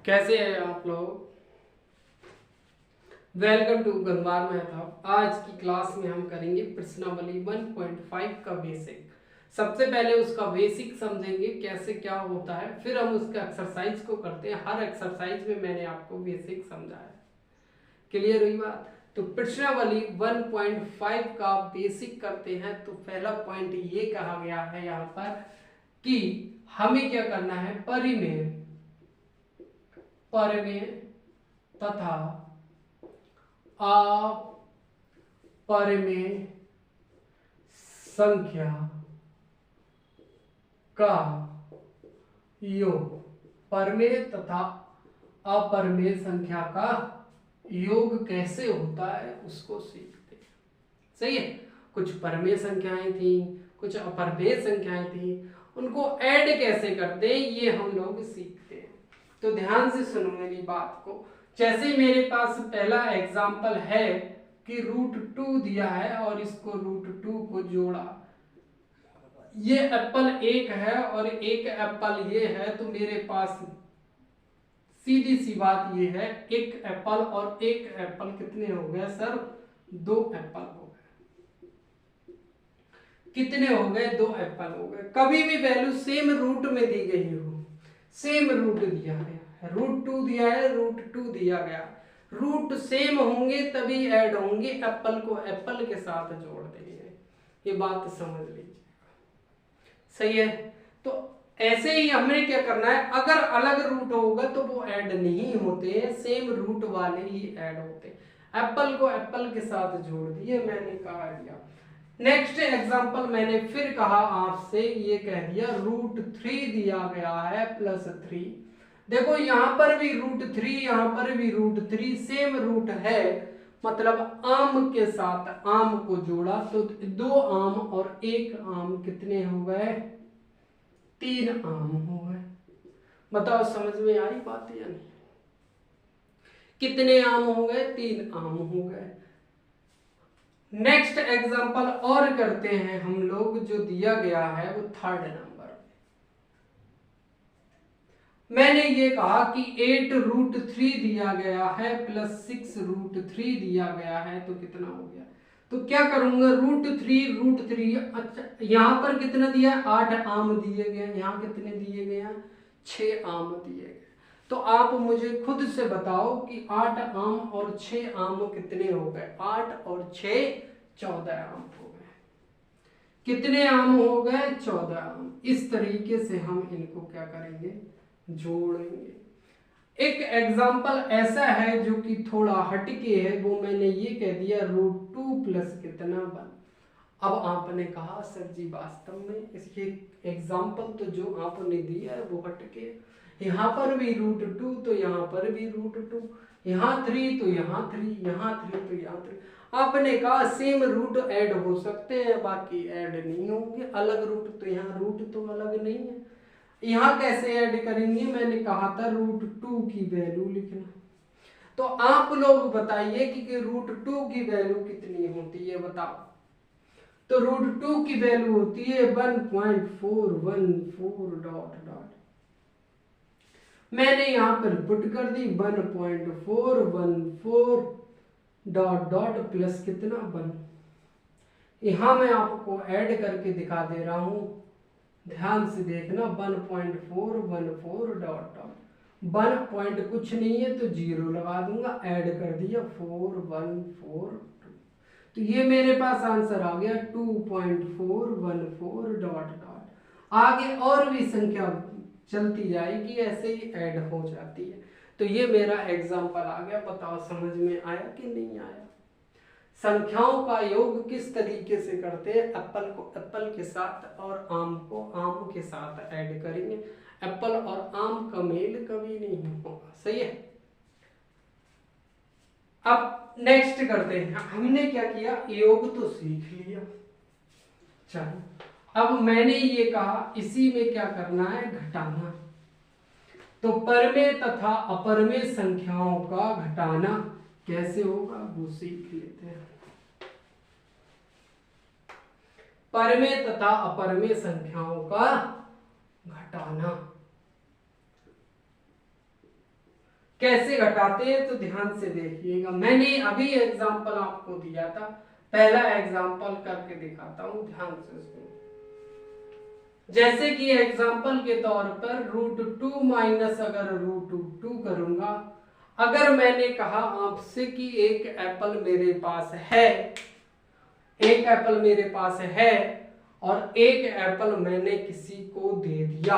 कैसे हैं आप लोग। Welcome to Gangwar Mehtab. आज की क्लास में हम करेंगे प्रश्नावली 1.5 का बेसिक। सबसे पहले उसका बेसिक समझेंगे कैसे क्या होता है, फिर हम उसका एक्सरसाइज को करते हैं। हर एक्सरसाइज में मैंने आपको बेसिक समझाया। क्लियर हुई बात। तो प्रश्नावली 1.5 का बेसिक करते हैं। तो पहला पॉइंट ये कहा गया है यहाँ पर कि हमें क्या करना है, परिमेय तथा अपरिमेय संख्या का योग। परिमेय तथा अपरिमेय संख्या का योग कैसे होता है उसको सीखते हैं। सही है। कुछ परिमेय संख्याएं थी, कुछ अपरिमेय संख्याएं थी, उनको ऐड कैसे करते हैं ये हम लोग सीखते हैं। तो ध्यान से सुनो मेरी बात को। जैसे मेरे पास पहला एग्जाम्पल है कि √2 दिया है और इसको √2 को जोड़ा। ये एप्पल एक है और एक एप्पल ये है, तो मेरे पास सीधी सी बात ये है, एक एप्पल और एक एप्पल कितने हो गए सर? 2 एप्पल हो गए। कितने हो गए? 2 एप्पल हो गए। कभी भी वैल्यू सेम रूट में दी गई हो, सेम रूट दिया गया है, √2 दिया है, √2 दिया गया, रूट सेम होंगे तभी ऐड होंगे। एप्पल को एप्पल के साथ जोड़ देंगे। ये बात समझ लीजिए। सही है। तो ऐसे ही हमें क्या करना है, अगर अलग रूट होगा तो वो ऐड नहीं होते हैं, सेम रूट वाले ही ऐड होते हैं। एप्पल को एप्पल के साथ जोड़ दिए, मैंने कहा दिया। नेक्स्ट एग्जांपल मैंने फिर कहा आपसे, ये कह दिया √3 दिया गया है +3। देखो यहां पर भी √3, यहां पर भी √3, सेम रूट है, मतलब आम के साथ आम को जोड़ा तो 2 आम और 1 आम कितने हो गए? 3 आम हो गए। बताओ समझ में आई बात या नहीं? कितने आम हो गए? 3 आम हो गए। नेक्स्ट एग्जांपल और करते हैं हम लोग, जो दिया गया है वो 3rd नंबर। मैंने ये कहा कि 8√3 दिया गया है +6√3 दिया गया है, तो कितना हो गया? तो क्या करूंगा, √3 अच्छा यहां पर कितना दिया? 8 आम दिए गए। यहां कितने दिए गए? 6 आम दिए गए। तो आप मुझे खुद से बताओ कि 8 आम और 6 आम कितने हो गए? 8 और 6 14 आम हो गए। कितने आम हो गए? 14 आम। इस तरीके से हम इनको क्या करेंगे? जोड़ेंगे। एक एग्जाम्पल ऐसा है जो कि थोड़ा हटके है, वो मैंने ये कह दिया √2 प्लस कितना 1। अब आपने कहा सर जी वास्तव में इसके एग्जाम्पल तो जो आपने दिया है वो हटके, यहाँ पर भी √2 तो यहाँ पर भी √2, यहाँ 3 तो यहाँ 3, यहाँ 3 तो यहाँ 3। आपने कहा सेम रूट ऐड हो सकते हैं, बाकी ऐड नहीं होंगे। अलग रूट तो यहाँ रूट तो अलग नहीं है, यहाँ कैसे ऐड करेंगे? मैंने कहा था √2 की वैल्यू लिखना। तो आप लोग बताइए कि √2 की वैल्यू कितनी होती है, बताओ। तो √2 की वैल्यू होती है 1.414 ... मैंने यहां पर पुट कर दी 1.414 ... प्लस कितना 1। यहां मैं आपको ऐड करके दिखा दे रहा हूं, ध्यान से देखना। 1.414 ... 1 पॉइंट कुछ नहीं है तो 0 लगा दूंगा, ऐड कर दिया 4142। तो ये मेरे पास आंसर आ गया 2.414 ... आगे और भी संख्या चलती जाएगी, ऐसे ही ऐड हो जाती है। तो ये मेरा एग्जाम्पल आ गया। बताओ समझ में आया कि नहीं आया? संख्याओं का योग किस तरीके से करते हैं? एप्पल को एप्पल के साथ और आम को आम के साथ ऐड करेंगे। एप्पल और आम का मेल कभी नहीं होगा। सही है। अब नेक्स्ट करते हैं। हमने क्या किया, योग तो सीख लिया। चलो अब मैंने ये कहा इसी में क्या करना है, घटाना। तो परमेय तथा अपरमेय संख्याओं का घटाना कैसे होगा वो सीख लेते हैं। परमेय तथा अपरमेय संख्याओं का घटाना। कैसे घटाते हैं तो ध्यान से देखिएगा। मैंने अभी एग्जाम्पल आपको दिया था, पहला एग्जाम्पल करके दिखाता हूं, ध्यान से सुनो। जैसे कि एग्जाम्पल के तौर पर √2 माइनस अगर √2 करूंगा, अगर मैंने कहा आपसे कि एक एप्पल मेरे पास है, एक एप्पल मेरे पास है और एक एप्पल मैंने किसी को दे दिया,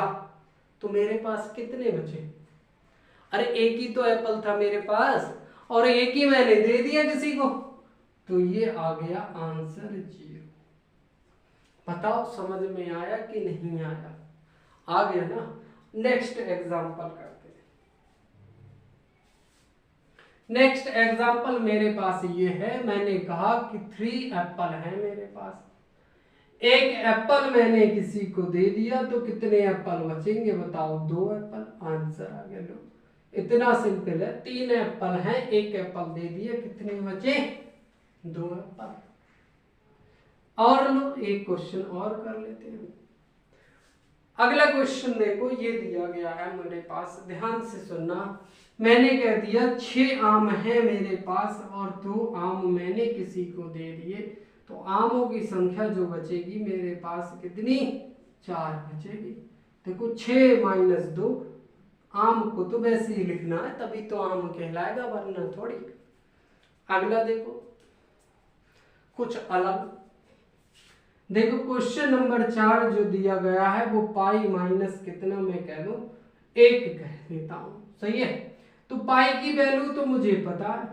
तो मेरे पास कितने बचे? अरे एक ही तो एप्पल था मेरे पास और एक ही मैंने दे दिया किसी को, तो ये आ गया आंसर 0। बताओ समझ में आया कि नहीं आया? आ गया ना। नेक्स्ट एग्जांपल करते हैं। नेक्स्ट एग्जांपल मेरे पास ये है, मैंने कहा कि 3 एप्पल है मेरे पास, एक एप्पल मैंने किसी को दे दिया, तो कितने एप्पल बचेंगे? बताओ 2 एप्पल। आंसर आ गया। लो इतना सिंपल है। 3 एप्पल हैं, एक एप्पल दे दिया, कितने बचे? 2 एप्पल। और लो एक क्वेश्चन और कर लेते हैं। अगला क्वेश्चन देखो, ये दिया गया है मेरे पास, ध्यान से सुनना। मैंने कह दिया 6 आम है मेरे पास और 2 आम मैंने किसी को दे दिए, तो आमों की संख्या जो बचेगी मेरे पास कितनी? 4 बचेगी। देखो 6 माइनस 2, आम को तो वैसे ही लिखना है, तभी तो आम कहलाएगा, वरना थोड़ी। अगला देखो कुछ अलग। देखो क्वेश्चन नंबर 4 जो दिया गया है वो पाई माइनस कितना, मैं कह दूं 1 कह देता हूं, सही है। तो पाई की वैल्यू तो मुझे पता है,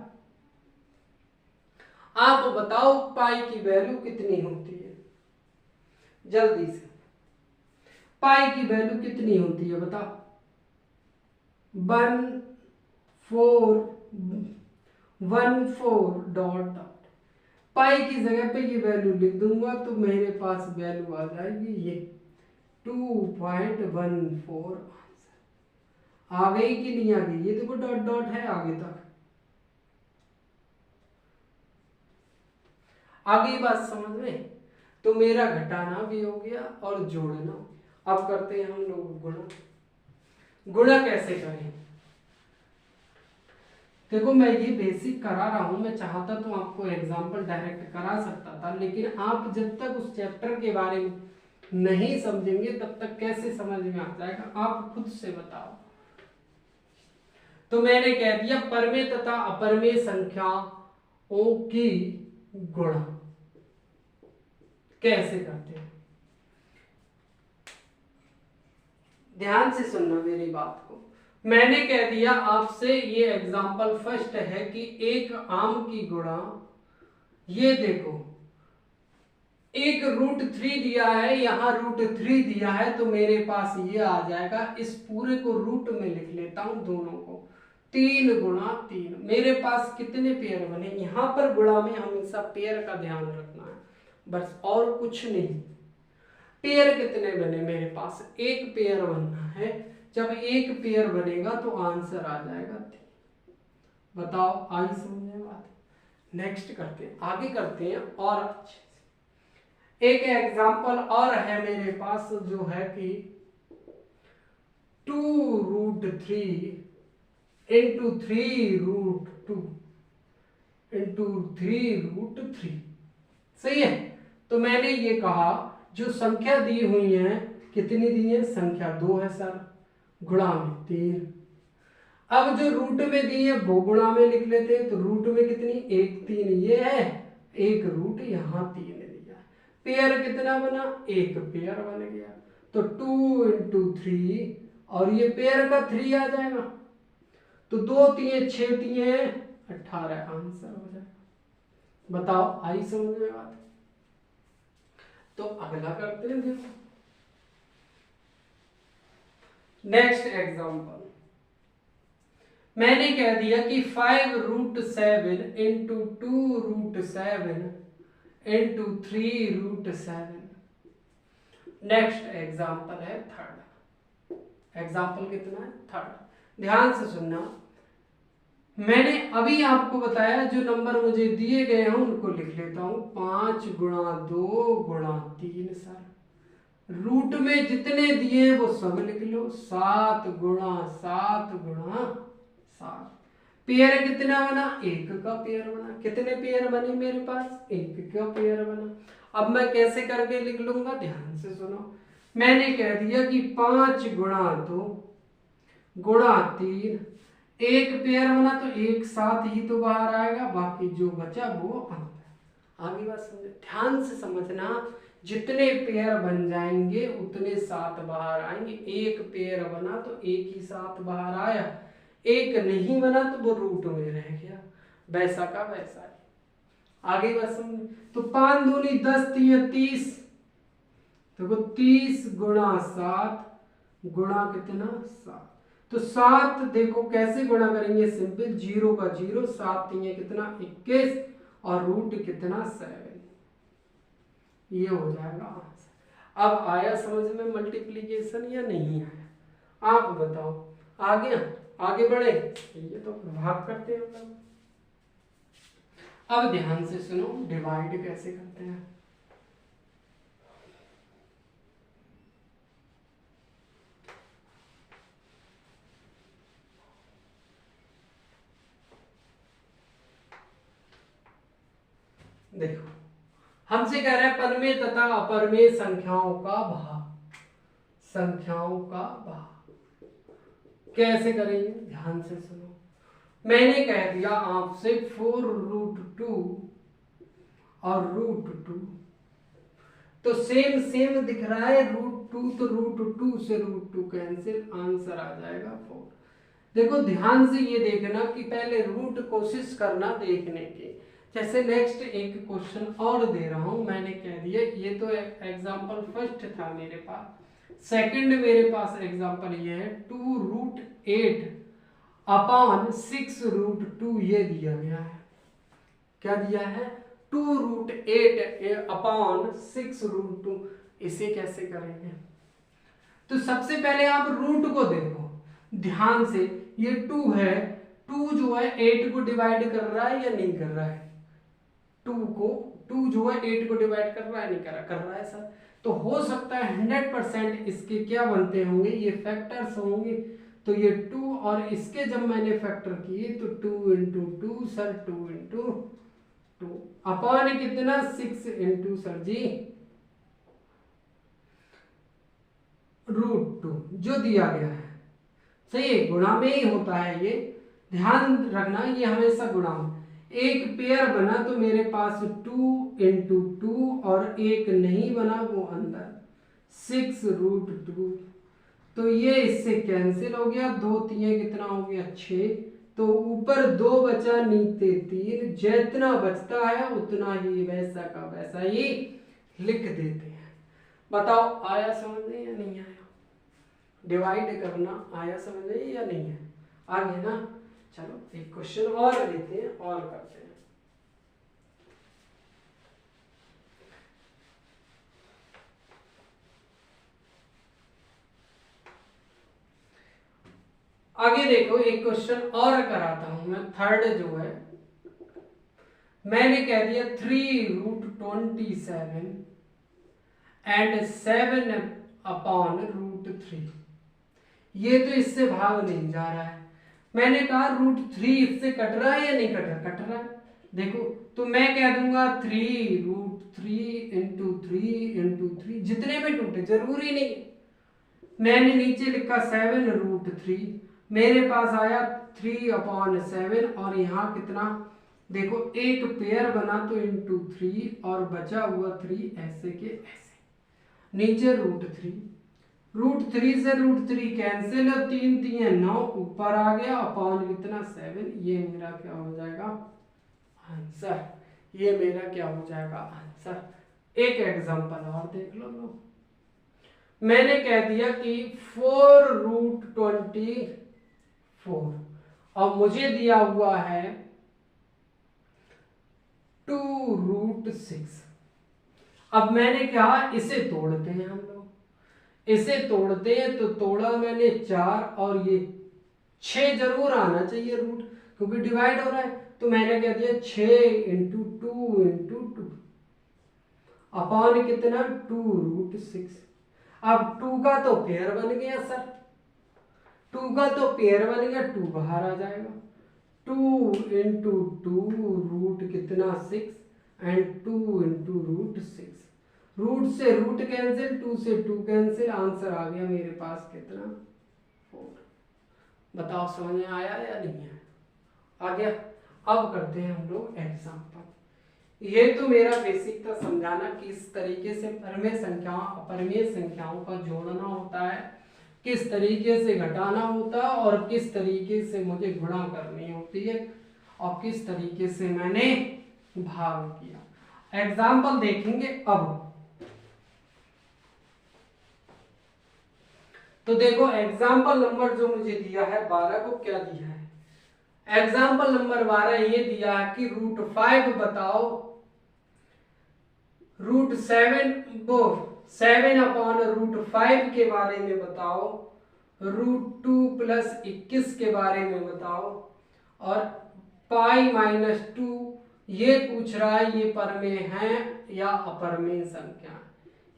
आप बताओ पाई की वैल्यू कितनी होती है? जल्दी से पाई की वैल्यू कितनी होती है बताओ? 1/4 डॉट पाई की जगह पे ये वैल्यू लिख दूंगा, तो मेरे पास वैल्यू आ जाएगी ये 2.14। आंसर आ गई कि नहीं आ गई? ये देखो डॉट डॉट है आगे तक। आ गई बात समझ में? तो मेरा घटाना भी हो गया और जोड़ना। अब करते हैं हम लोग गुणा। गुणा कैसे करें? देखो मैं ये बेसिक करा रहा हूं, मैं चाहता तो आपको एग्जाम्पल डायरेक्ट करा सकता था, लेकिन आप जब तक उस चैप्टर के बारे में नहीं समझेंगे तब तक कैसे समझ में आ जाएगा? आप खुद से बताओ। तो मैंने कह दिया परमेय तथा अपरमेय संख्याओं की गुणा कैसे करते हैं। ध्यान से सुनना मेरी बात को। मैंने कह दिया आपसे, ये एग्जाम्पल फर्स्ट है कि एक आम की गुणा, ये देखो एक √3 दिया है, यहां √3 दिया है, तो मेरे पास ये आ जाएगा। इस पूरे को रूट में लिख लेता हूं दोनों को, 3 गुणा 3। मेरे पास कितने पेयर बने? यहां पर गुणा में हमेशा पेयर का ध्यान रखना है, बस और कुछ नहीं। पेयर कितने बने मेरे पास? एक पेयर बनना है। जब एक पेयर बनेगा तो आंसर आ जाएगा 3। बताओ आई समझ में बात? नेक्स्ट करते हैं, आगे करते हैं और अच्छे से। एक एग्जांपल और है मेरे पास जो है कि 2√3 इंटू 3√2 इंटू 3√3, सही है। तो मैंने ये कहा जो संख्या दी हुई है, कितनी दी है? संख्या 2 है सर, गुणा में 3। अब जो रूट में दी है वो गुणा में लिख लेते हैं, तो रूट में कितनी? 1 3 ये है, एक रूट यहाँ 3 दिया। पेयर कितना बना? एक पेयर बन गया, तो 2 इंटू 3, और ये पेयर का 3 आ जाएगा, तो 2 3 6 3 18 आंसर हो जाएगा। बताओ आई समझ में बात? तो अगला करते हैं, देखो नेक्स्ट एग्जांपल। मैंने कह दिया कि 5√7 इंटू 2√7 इंटू 3√7। नेक्स्ट एग्जांपल है थर्ड। एग्जांपल कितना है? थर्ड। ध्यान से सुनना। मैंने अभी आपको बताया जो नंबर मुझे दिए गए हैं उनको लिख लेता हूं। 5 गुणा 2 गुणा 3 सर। रूट में जितने दिए वो सब लिख लो। 7 गुणा 7 गुणा 7। पेयर कितना बना, 1 का पेयर बना। कितने पेयर बने मेरे पास, 1 का पेयर बना। अब मैं कैसे करके लिख लूंगा, ध्यान से सुनो। मैंने कह दिया कि 5 गुणा 2 गुणा 3, 1 पेयर बना तो 1 साथ ही तो बाहर आएगा, बाकी जो बचा वो अंदर। आगे बात समझे, ध्यान से समझना। जितने पेयर बन जाएंगे उतने साथ बाहर आएंगे। 1 पेयर बना तो 1 ही साथ बाहर आया, 1 नहीं बना तो वो रूट में रह गया, वैसा का वैसा ही। आगे बात समझ। तो 5 दूनी 10, 3 30, देखो 30 गुणा 7 गुणा कितना 7। तो 7 देखो कैसे गुणा करेंगे, सिंपल, 0 का 0, 7 3 कितना 21 और रूट कितना 7, ये हो जाएगा आंसर। अब आया समझ में मल्टीप्लीकेशन या नहीं आया, आप बताओ। आगे बढ़े, ये तो भाग करते हैं हम लोग। अब ध्यान से सुनो, डिवाइड कैसे करते हैं। देखो, हमसे कह रहा है परमेय तथा अपरमेय संख्याओं का भाग। संख्याओं का भाग कैसे करेंगे, ध्यान से सुनो। मैंने कह दिया आपसे 4√2 और √2, तो सेम दिख रहा है, √2 तो √2 से √2 कैंसिल, आंसर आ जाएगा 4। देखो ध्यान से ये देखना कि पहले रूट कोशिश करना देखने की। जैसे नेक्स्ट एक क्वेश्चन और दे रहा हूं, मैंने कह दिया, ये तो एग्जांपल फर्स्ट था मेरे पास। सेकंड मेरे पास एग्जांपल ये है 2√8 अपॉन 6√2, ये दिया गया है। क्या दिया है, 2√8 अपॉन 6√2। इसे कैसे करेंगे, तो सबसे पहले आप रूट को देखो ध्यान से। ये 2 है, 2 जो है 8 को डिवाइड कर रहा है या नहीं कर रहा है, 2 जो है 8 को डिवाइड कर रहा है, नहीं कर रहा है सर। तो हो सकता है 100% इसके क्या बनते होंगे, ये फैक्टर्स होंगे। तो ये 2 और इसके जब मैंने फैक्टर किए तो 2 इंटू 2 सर, 2 इंटू 2 अपॉन कितना 6 इंटू सर जी √2 जो दिया गया है। सही है, गुणा में ही होता है ये, ध्यान रखना, ये हमेशा गुणा में। एक पेयर बना तो मेरे पास 2 इंटू 2 और एक नहीं बना वो अंदर 6√2, तो ये इससे कैंसिल हो गया, 2 3 कितना हो गया 6, तो ऊपर 2 बचा नीचे 3, जितना बचता है उतना ही वैसा का वैसा ही लिख देते हैं। बताओ आया समझ में या नहीं आया, डिवाइड करना आया समझ में या नहीं है, आगे ना। चलो एक क्वेश्चन और लेते हैं और करते हैं। आगे देखो, एक क्वेश्चन और कराता हूं मैं, थर्ड जो है, मैंने कह दिया 3√27 एंड 7 अपॉन √3। ये तो इससे भाग नहीं जा रहा है। मैंने कहा √3 इससे कट रहा है या नहीं कट रहा, कट रहा है। देखो तो मैं कह दूंगा 3√3 इंटू 3 जितने में टूटे जरूरी नहीं। मैंने नीचे लिखा 7√3, मेरे पास आया 3/7 और यहाँ कितना, देखो एक पेयर बना तो इंटू 3 और बचा हुआ 3 ऐसे के ऐसे, नीचे √3 से √3 कैंसिल है, 3 3 9 ऊपर आ गया अपॉन कितना 7, ये मेरा क्या हो जाएगा आंसर, ये मेरा क्या हो जाएगा आंसर। एक एग्जांपल और देख लो लोग, मैंने कह दिया कि 4√24 और मुझे दिया हुआ है 2√6। अब मैंने कहा इसे तोड़ते हैं हम लोग, इसे तोड़ते हैं तो तोड़ा मैंने 4 और ये 6 जरूर आना चाहिए रूट, क्योंकि डिवाइड हो रहा है। तो मैंने कह दिया 6 इंटू 2 इंटू 2 अपॉन कितना 2√6। अब 2 का तो पेयर बन गया सर, 2 का तो पेयर बनेगा, 2 बाहर आ जाएगा, 2 इंटू 2 रूट कितना 6 एंड 2 इंटू रूट 6, रूट से रूट कैंसिल, 2 से 2 कैंसिल, आंसर आ गया मेरे पास कितना 4। बताओ समझ में आया या नहीं है? आ गया। अब करते हैं हम लोग एग्जाम्पल। ये तो मेरा बेसिक था समझाना किस तरीके से परमेय संख्याओं अपरमेय संख्याओं का जोड़ना होता है, किस तरीके से घटाना होता है और किस तरीके से मुझे गुणा करनी होती है और किस तरीके से मैंने भाग किया। एग्जाम्पल देखेंगे अब। तो देखो एग्जाम्पल नंबर जो मुझे दिया है 12 को क्या दिया है, एग्जाम्पल नंबर 12 ये दिया है कि रूट 5 बताओ, रूट 7 अपॉन रूट 5 के बारे में बताओ, रूट 2 प्लस 21 के बारे में बताओ, और पाई माइनस 2 ये पूछ रहा है ये परमेय है या अपरमेय संख्या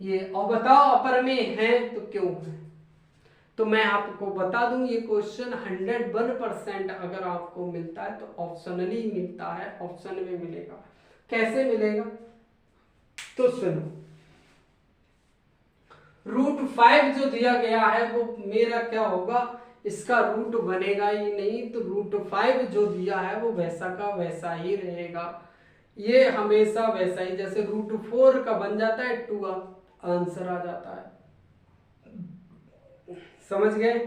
ये, और बताओ अपरमेय है तो क्यों है। तो मैं आपको बता दूं ये क्वेश्चन 101% अगर आपको मिलता है तो ऑप्शनली मिलता है, ऑप्शन में मिलेगा। कैसे मिलेगा तो सुनो, रूट 5 जो दिया गया है वो मेरा क्या होगा, इसका रूट बनेगा ही नहीं, तो रूट 5 जो दिया है वो वैसा का वैसा ही रहेगा, ये हमेशा वैसा ही, जैसे रूट 4 का बन जाता है 2 आंसर आ जाता है। समझ गए?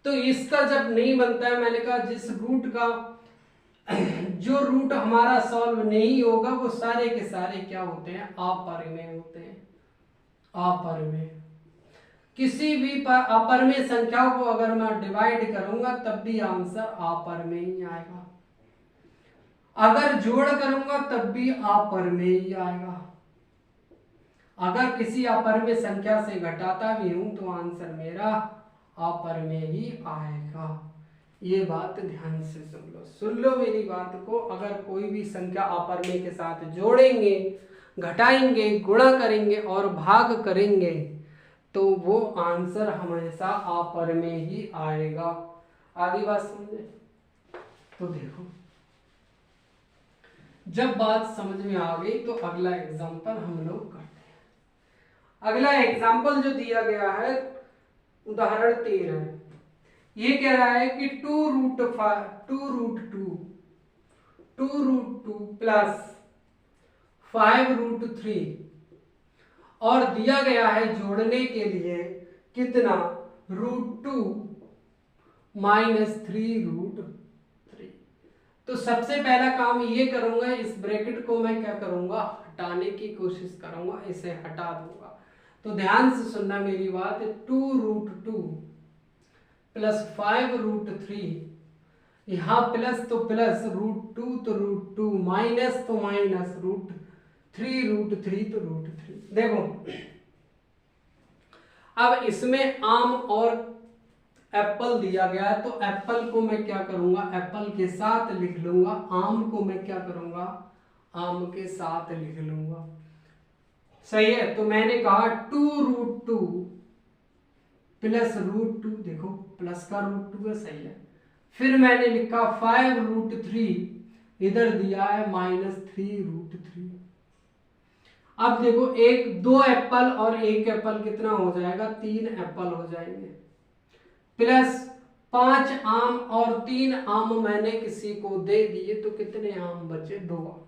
तो इसका जब नहीं बनता है, मैंने कहा जिस रूट का जो रूट हमारा सॉल्व नहीं होगा वो सारे के सारे क्या होते हैं, अपरमेय होते हैं। अपरमेय किसी भी अपरमेय संख्या को अगर मैं डिवाइड करूंगा तब भी आंसर अपरमेय ही आएगा, अगर जोड़ करूंगा तब भी अपरमेय ही आएगा, अगर किसी अपरमेय संख्या से घटाता भी हूं तो आंसर मेरा अपरमेय ही आएगा। ये बात ध्यान से सुन लो मेरी बात को। अगर कोई भी संख्या अपरमेय के साथ जोड़ेंगे, घटाएंगे, गुणा करेंगे और भाग करेंगे तो वो आंसर हमेशा अपरमेय ही आएगा। आगे बात समझे? तो देखो जब बात समझ में आ गई तो अगला एग्जांपल हम लोग करते हैं। अगला एग्जांपल जो दिया गया है उदाहरण 13, ये कह रहा है कि 2 रूट 2 प्लस 5 रूट 3 और दिया गया है जोड़ने के लिए कितना, रूट 2 माइनस 3 रूट 3। तो सबसे पहला काम ये करूंगा, इस ब्रैकेट को मैं क्या करूंगा, हटाने की कोशिश करूंगा, इसे हटा दूंगा। तो ध्यान से सुनना मेरी बात, 2 रूट 2 प्लस 5 रूट 3, यहाँ प्लस तो प्लस, रूट 2 तो रूट 2, माइनस तो माइनस, रूट 3 रूट 3 तो रूट 3। देखो अब इसमें आम और एप्पल दिया गया है, तो एप्पल को मैं क्या करूंगा, एप्पल के साथ लिख लूंगा, आम को मैं क्या करूंगा, आम के साथ लिख लूंगा। सही है? तो मैंने कहा 2 रूट 2 प्लस रूट 2, देखो प्लस का रूट 2 है, सही है। फिर मैंने लिखा 5 रूट 3, इधर दिया है माइनस 3 रूट 3। अब देखो दो एप्पल और एक एप्पल कितना हो जाएगा, 3 एप्पल हो जाएंगे, प्लस 5 आम और 3 आम मैंने किसी को दे दिए तो कितने आम बचे, 2 आम।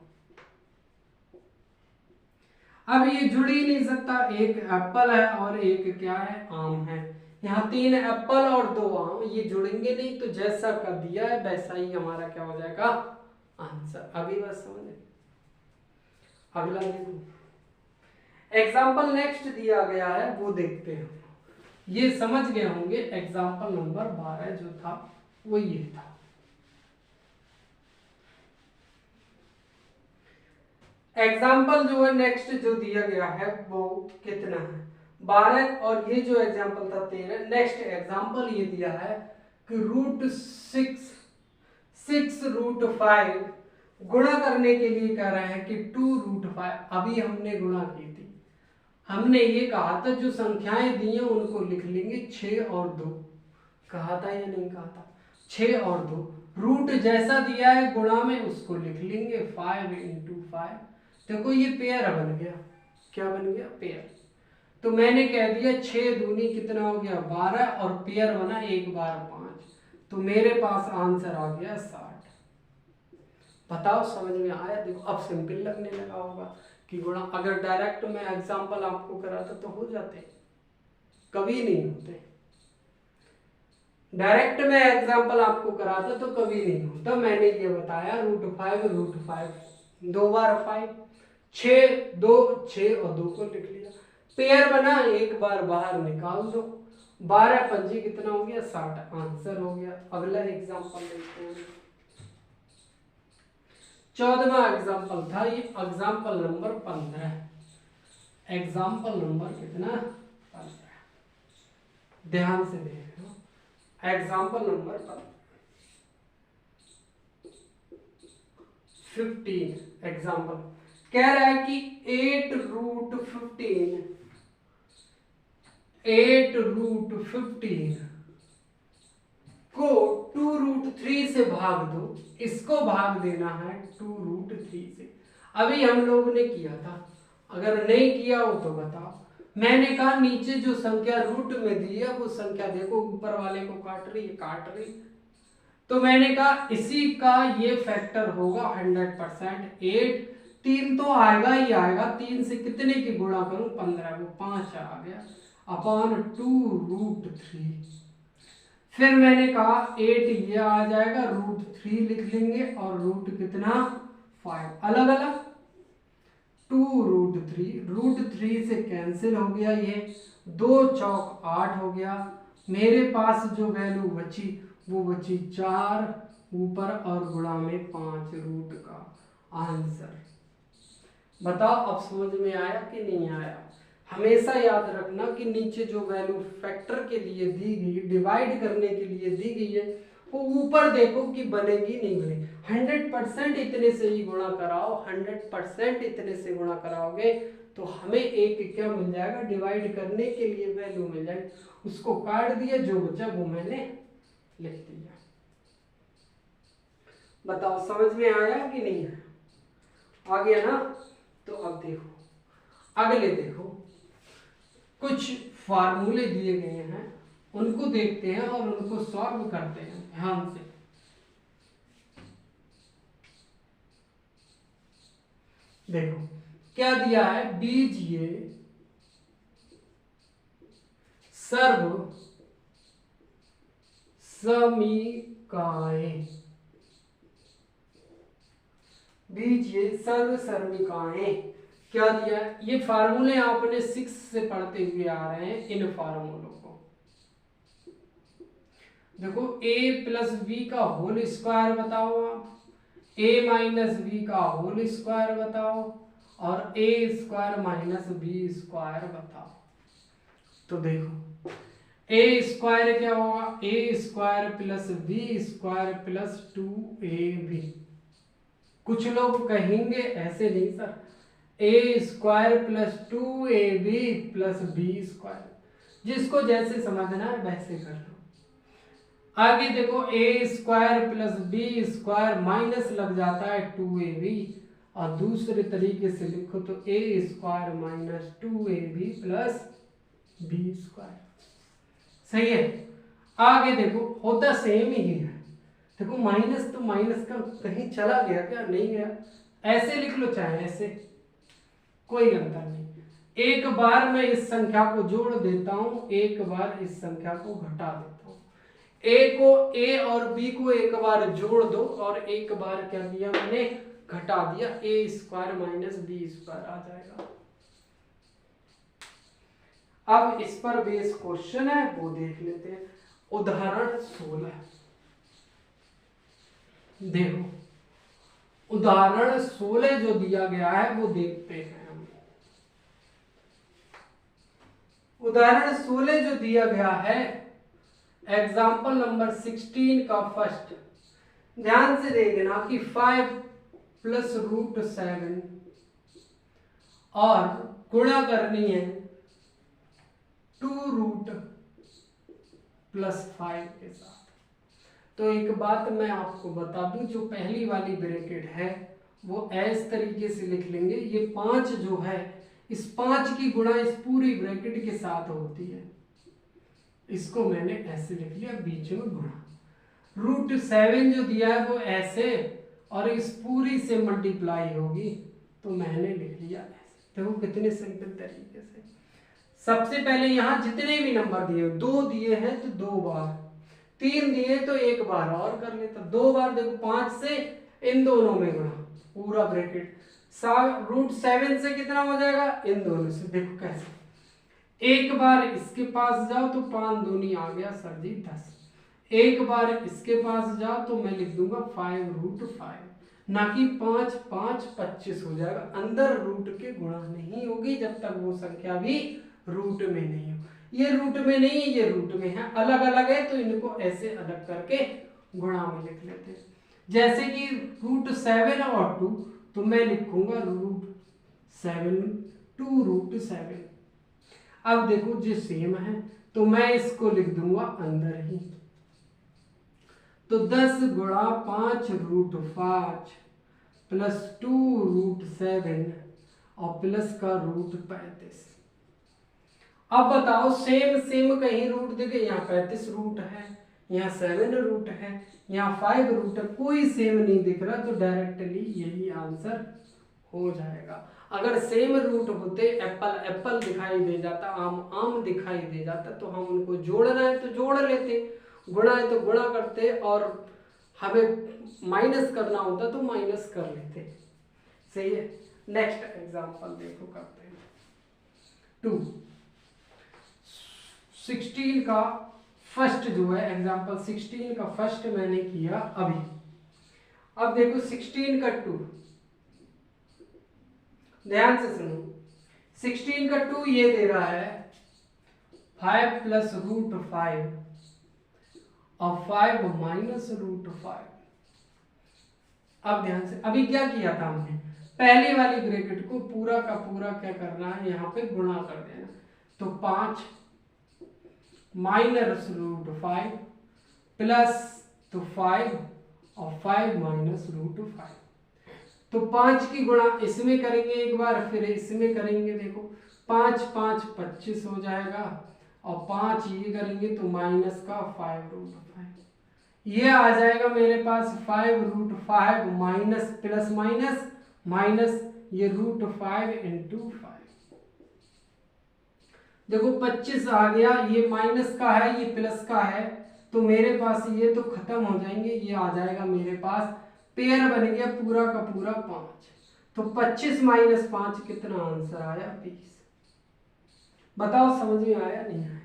अब ये जुड़ ही नहीं सकता, एक एप्पल है और एक क्या है, आम है। यहाँ 3 एप्पल और 2 आम, ये जुड़ेंगे नहीं, तो जैसा का दिया है वैसा ही हमारा क्या हो जाएगा, आंसर। अभी बात समझे? अगला देखो एग्जाम्पल नेक्स्ट दिया गया है वो देखते हैं। ये समझ गए होंगे, एग्जाम्पल नंबर 12 जो था वो ये था। एग्जाम्पल जो है नेक्स्ट जो दिया गया है वो कितना है, 12, और ये जो एग्जाम्पल था 13। नेक्स्ट एग्जाम्पल ये दिया है कि रूट 6 रूट 5 गुणा करने के लिए कह रहे हैं कि 2 रूट 5। अभी हमने गुणा की थी, हमने ये कहा था जो संख्याएं दी हैं उनको लिख लेंगे, लिखेंगे 6 और 2, कहा था या नहीं कहा था, 6 और 2, रूट जैसा दिया है गुणा में उसको लिख लेंगे 5 × 5। देखो ये पेयर बन गया, क्या बन गया, पेयर। तो मैंने कह दिया 6 दूनी कितना हो गया 12 और पेयर बना 1 बार 5, तो मेरे पास आंसर आ गया 60। बताओ समझ में आया। देखो अब सिंपल लगने लगा होगा कि गुणा, अगर डायरेक्ट मैं एग्जांपल आपको कराता तो हो जाते, कभी नहीं होते। डायरेक्ट में एग्जांपल आपको कराता तो कभी नहीं होता। मैंने ये बताया √5 2 बार 5, 6 2 6 और 2 को लिख लिया, पेयर बना 1 बार बाहर निकाल दो, 12 पंजी कितना हो गया 60, आंसर हो गया। अगला एग्जांपल देखते हैं। 14वां एग्जांपल था ये, एग्जांपल नंबर 15, एग्जांपल नंबर कितना 15, ध्यान से देख लो। एग्जांपल नंबर 15 एग्जांपल कह रहा है कि 8√15 को 2√3 से भाग दो, इसको भाग देना है 2√3 से। अभी हम लोग ने किया था, अगर नहीं किया हो तो बताओ। मैंने कहा नीचे जो संख्या रूट में दी है वो संख्या देखो ऊपर वाले को काट रही है, काट रही, तो मैंने कहा इसी का ये फैक्टर होगा 100%। 8 3 तो आएगा ही आएगा, 3 से कितने की गुणा करूं 15, वो 5 आ गया अपॉन 2√3। फिर मैंने कहा 8 ये आ जाएगा, √3 लिख लेंगे और रूट कितना 5, अलग अलग 2√3 से कैंसिल हो गया, ये 2 चौक 8 हो गया। मेरे पास जो वैल्यू बची वो बची 4 ऊपर और गुणा में 5 रूट का आंसर। बताओ अब समझ में आया कि नहीं आया। हमेशा याद रखना कि नीचे जो वैल्यू फैक्टर के लिए दी गई, डिवाइड करने के लिए दी गई है, वो ऊपर देखो कि बनेगी नहीं बनेगी। 100% इतने से ही गुणा कराओ, 100% इतने से गुणा कराओगे तो हमें एक क्या मिल जाएगा, डिवाइड करने के लिए वैल्यू मिल जाएगी। उसको काट दिया, जो बचा वो मैंने लिख दिया। बताओ समझ में आया कि नहीं है, आ गया ना। तो अब देखो अगले, देखो कुछ फार्मूले दिए गए हैं, उनको देखते हैं और उनको सॉल्व करते हैं ध्यान से। देखो क्या दिया है, बीजीय सर्व समीकाएं, बीजीय सर्व समीकाएं क्या दिया है। ये फार्मूले आपने 6 से पढ़ते हुए आ रहे हैं। इन फार्मूलों को देखो, a + b का होल स्क्वायर बताओ आप, a - b का होल स्क्वायर बताओ और a² - b² बताओ। तो देखो a² क्या होगा, a² + b² + 2ab। कुछ लोग कहेंगे ऐसे नहीं सर, a² + 2ab + b², जिसको जैसे समझना है वैसे कर लो। आगे देखो a² + b² माइनस लग जाता है 2ab, और दूसरे तरीके से लिखो तो a² - 2ab + b²। सही है। आगे देखो होता सेम ही है। देखो माइनस तो माइनस का कहीं चला गया क्या, नहीं गया। ऐसे लिख लो चाहे ऐसे, कोई अंतर नहीं। एक बार मैं इस संख्या को जोड़ देता हूं, एक बार इस संख्या को घटा देता हूं। a और b को एक बार जोड़ दो और एक बार क्या किया मैंने, घटा दिया, a² - b² आ जाएगा। अब इस पर बेस क्वेश्चन है वो देख लेते हैं। उदाहरण 16, देखो उदाहरण 16 जो दिया गया है वो देखते हैं हम। उदाहरण 16 जो दिया गया है, एग्जाम्पल नंबर 16 का फर्स्ट, ध्यान से देखना कि 5 + √7 और गुणा करनी है 2√3 +5 के साथ। तो एक बात मैं आपको बता दूं, जो पहली वाली ब्रैकेट है वो इस तरीके से लिख लेंगे, ये 5 जो है इस 5 की गुणा इस पूरी ब्रैकेट के साथ होती है, इसको मैंने ऐसे लिख लिया, बीच में गुणा। √7 जो दिया है वो ऐसे और इस पूरी से मल्टीप्लाई होगी, तो मैंने लिख लिया ऐसे। देखो कितने सिंपल तरीके से। सबसे पहले यहाँ जितने भी नंबर दिए, 2 दिए हैं तो 2 बार, 3 दिए तो 1 बार और कर लेता, 2 बार। देखो 5 से इन दोनों में गुणा, पूरा ब्रैकेट। √7 से कितना हो जाएगा, इन दोनों से। देखो कैसे, एक बार इसके पास जाओ तो 5 दूनी आ गया सर जी 10, एक बार इसके पास जाओ तो मैं लिख दूंगा 5√5, ना कि 5 5 25 हो जाएगा। अंदर रूट के गुणा नहीं होगी जब तक वो संख्या भी रूट में नहीं हो। ये रूट में नहीं है, ये रूट में है, अलग अलग है, तो इनको ऐसे अलग करके गुणा में लिख लेते हैं। जैसे कि √7 और 2, तो मैं लिखूंगा √7 2√7। अब देखो जो सेम है तो मैं इसको लिख दूंगा अंदर ही, तो 10 गुणा 5√5 प्लस 2√7 और प्लस का √35। अब बताओ सेम सेम कहीं रूट देखे, यहाँ 35 रूट है, यहाँ 7 रूट है, यहाँ 5 रूट है, कोई सेम नहीं दिख रहा, तो डायरेक्टली यही आंसर हो जाएगा। अगर सेम रूट होते, एप्पल एप्पल दिखाई दे जाता, आम आम दिखाई दे जाता, तो हम उनको जोड़ना है तो जोड़ लेते, गुणा है तो गुणा करते, और हमें माइनस करना होता तो माइनस कर लेते। सही है। नेक्स्ट एग्जांपल देखो करते हैं। 16 का फर्स्ट जो है एग्जांपल 16 का फर्स्ट मैंने किया अभी। अब देखो 16 का 2, ध्यान से सुनो। 16 का 2 ये दे रहा है 5 + √5 और 5 - √5। अब ध्यान से, अभी क्या किया था हमने, पहली वाली ब्रैकेट को पूरा का पूरा क्या करना है, यहाँ पे गुणा कर देना। तो 5 -√5 प्लस तो 5 और 5 -√5। तो 5 की गुणा इसमें करेंगे एक बार, फिर इसमें करेंगे। देखो 5 5 25 हो जाएगा, और 5 ये करेंगे तो माइनस का 5√5, ये आ जाएगा मेरे पास 5√5 माइनस प्लस माइनस माइनस ये √5 × 5। देखो 25 आ गया, ये माइनस का है ये प्लस का है, तो मेरे पास ये तो खत्म हो जाएंगे, ये आ जाएगा मेरे पास, पेयर बन गया पूरा का पूरा 5। तो 25 - 5 कितना आंसर आया, 20। बताओ समझ में आया नहीं आया।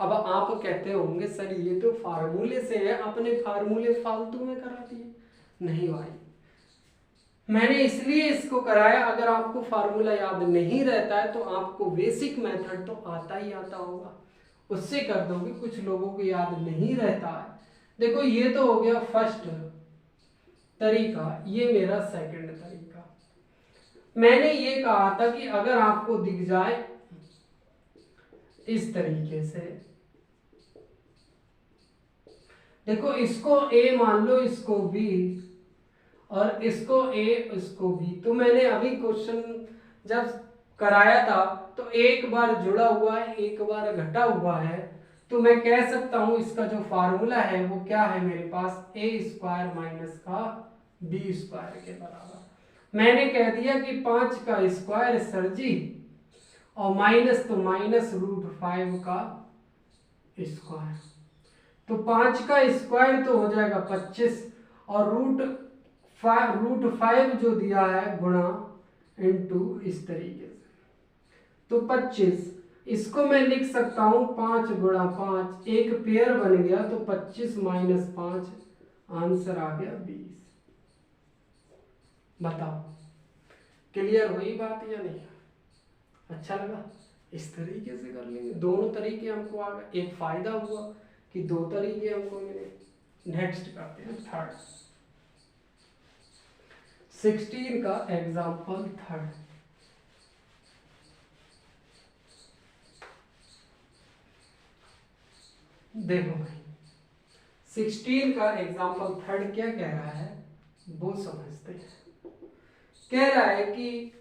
अब आप कहते होंगे सर ये तो फार्मूले से है, आपने फार्मूले फालतू में करा दिए। नहीं भाई, मैंने इसलिए इसको कराया, अगर आपको फार्मूला याद नहीं रहता है तो आपको बेसिक मेथड तो आता ही आता होगा, उससे कर दोगे। कुछ लोगों को याद नहीं रहता है। देखो ये तो हो गया फर्स्ट तरीका, ये मेरा सेकंड तरीका। मैंने ये कहा था कि अगर आपको दिख जाए इस तरीके से, देखो इसको A मान लो, इसको B, और इसको A इसको B। तो मैंने अभी क्वेश्चन जब कराया था तो एक बार जुड़ा हुआ है, एक बार घटा हुआ है, तो मैं कह सकता हूं इसका जो फार्मूला है वो क्या है मेरे पास, A² - का B² के बराबर। मैंने कह दिया कि 5 का स्क्वायर सर जी, और माइनस तो -√5 का स्क्वायर, तो 5 का स्क्वायर तो हो जाएगा 25, और √5 जो दिया है गुणा इनटू इस तरीके से, तो 25। इसको मैं लिख सकता हूं 5 × 5, एक पेयर बन गया, तो 25 - 5 आंसर आ गया 20। बताओ क्लियर हुई बात या नहीं? अच्छा लगा? इस तरीके से कर लेंगे, दोनों तरीके हमको आ गए। एक फायदा हुआ कि 2 तरीके हमको मिले। नेक्स्ट करते हैं थर्ड, 16 का एग्जाम्पल थर्ड। देखो भाई 16 का एग्जाम्पल थर्ड क्या कह रहा है वो समझते हैं। कह रहा है कि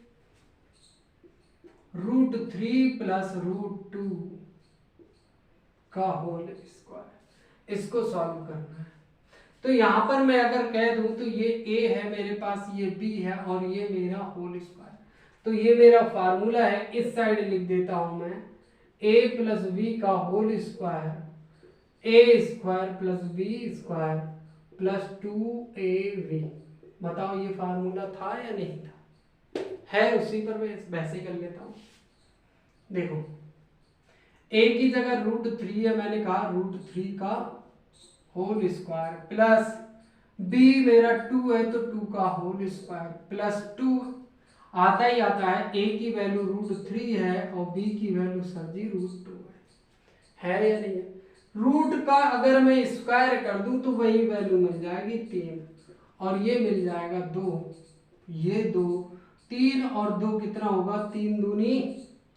√3 प्लस √2 का होल स्क्वायर, इसको सॉल्व करना है। तो यहां पर मैं अगर कह दूं तो ये a है मेरे पास, ये b है और ये मेरा होल स्क्वायर। तो ये मेरा फार्मूला है, इस साइड लिख देता हूं मैं a प्लस बी का whole square, a square plus b square plus 2ab। बताओ ये फार्मूला था या नहीं था? है, उसी पर मैं वैसे ही कर लेता हूं। देखो a की जगह √3 है, मैंने कहा √3 का होल स्क्वायर प्लस b मेरा 2 है तो 2 का होल स्क्वायर प्लस 2 आता ही आता है। a की वैल्यू √3 है और b की वैल्यू सर जी √2 है या नहीं है? रूट का अगर मैं स्क्वायर कर दूं तो वही वैल्यू मिल जाएगी 3 और ये मिल जाएगा 2, ये 2, 3 और 2 कितना होगा? 3 दूनी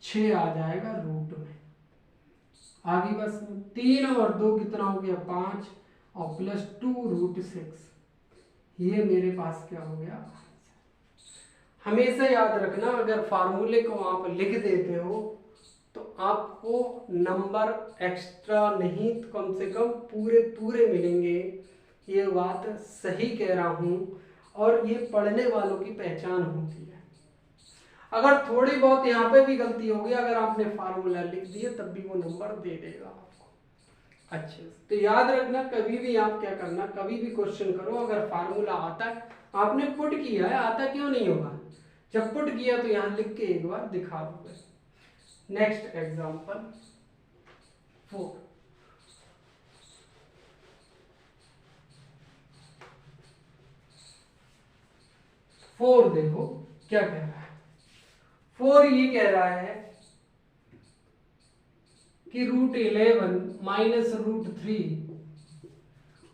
6 आ जाएगा रूट में। आगे बस 3 और 2 कितना हो गया? 5 और प्लस 2√6, ये मेरे पास क्या हो गया? हमेशा याद रखना अगर फार्मूले को आप लिख देते हो तो आपको नंबर एक्स्ट्रा नहीं तो कम से कम पूरे पूरे मिलेंगे। ये बात सही कह रहा हूं और ये पढ़ने वालों की पहचान होती है। अगर थोड़ी बहुत यहाँ पे भी गलती होगी, अगर आपने फार्मूला लिख दिया तब भी वो नंबर दे देगा आपको। अच्छे तो याद रखना, कभी भी आप क्या करना, कभी भी क्वेश्चन करो अगर फार्मूला आता है, आपने पुट किया है, आता क्यों नहीं होगा? जब पुट किया तो यहाँ लिख के एक बार दिखा दूंगा। नेक्स्ट एग्जांपल 4 देखो क्या कह रहा है। 4 ये कह रहा है कि √11 माइनस √3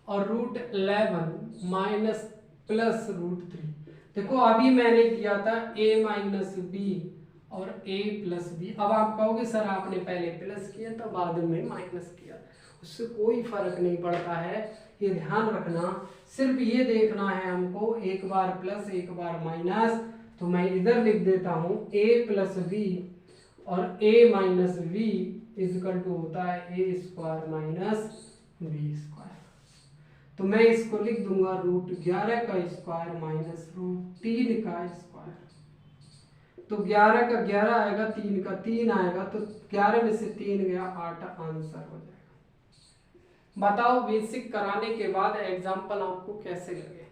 और √11 माइनस प्लस √3। देखो अभी मैंने किया था a माइनस बी और a प्लस बी। अब आप कहोगे सर आपने पहले प्लस किया था बाद में माइनस किया, उससे कोई फर्क नहीं पड़ता है। ये ध्यान रखना, सिर्फ ये देखना है हमको, एक बार प्लस एक बार माइनस। तो मैं इधर लिख देता हूँ a प्लस बी और a minus B equal to होता है a square minus B square. तो मैं इसको लिख दूंगा √11 का स्क्वायर माइनस √3 का स्क्वायर। तो 11 का 11 आएगा, 3 का 3 आएगा, तो 11 में से 3 गया 8 आंसर हो जाएगा। बताओ बेसिक कराने के बाद एग्जाम्पल आपको कैसे लगे?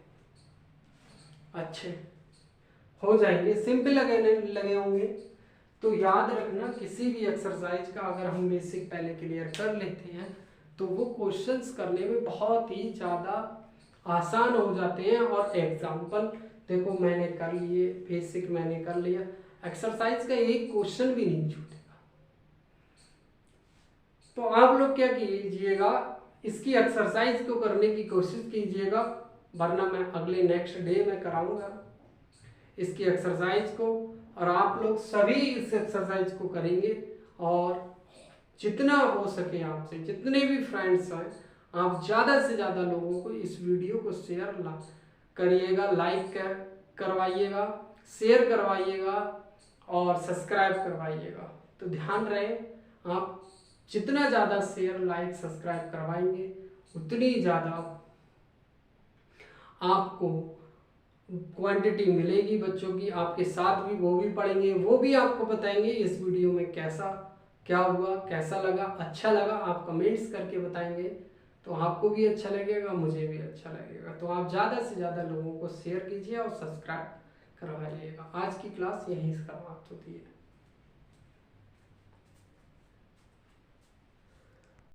अच्छे हो जाएंगे, सिंपल लगे होंगे। तो याद रखना किसी भी एक्सरसाइज का अगर हम बेसिक पहले क्लियर कर लेते हैं तो वो क्वेश्चंस करने में बहुत ही ज़्यादा आसान हो जाते हैं। और एग्जाम्पल देखो मैंने कर लिए, बेसिक मैंने कर लिया, एक्सरसाइज का एक क्वेश्चन भी नहीं छूटेगा। तो आप लोग क्या कीजिएगा, इसकी एक्सरसाइज को करने की कोशिश कीजिएगा, वरना मैं अगले नेक्स्ट डे में कराऊंगा इसकी एक्सरसाइज को, और आप लोग सभी इस एक्सरसाइज को करेंगे। और जितना हो सके आपसे जितने भी फ्रेंड्स हैं, आप ज़्यादा से ज़्यादा लोगों को इस वीडियो को शेयर करिएगा, लाइक करवाइएगा, शेयर करवाइएगा और सब्सक्राइब करवाइएगा। तो ध्यान रहे, आप जितना ज़्यादा शेयर लाइक सब्सक्राइब करवाएंगे उतनी ज़्यादा आपको क्वांटिटी मिलेगी बच्चों की। आपके साथ भी वो भी पढ़ेंगे, वो भी आपको बताएंगे इस वीडियो में कैसा क्या हुआ, कैसा लगा, अच्छा लगा। आप कमेंट्स करके बताएंगे तो आपको भी अच्छा लगेगा, मुझे भी अच्छा लगेगा। तो आप ज़्यादा से ज़्यादा लोगों को शेयर कीजिए और सब्सक्राइब करवाइएगा। आज की क्लास यहीं समाप्त होती है।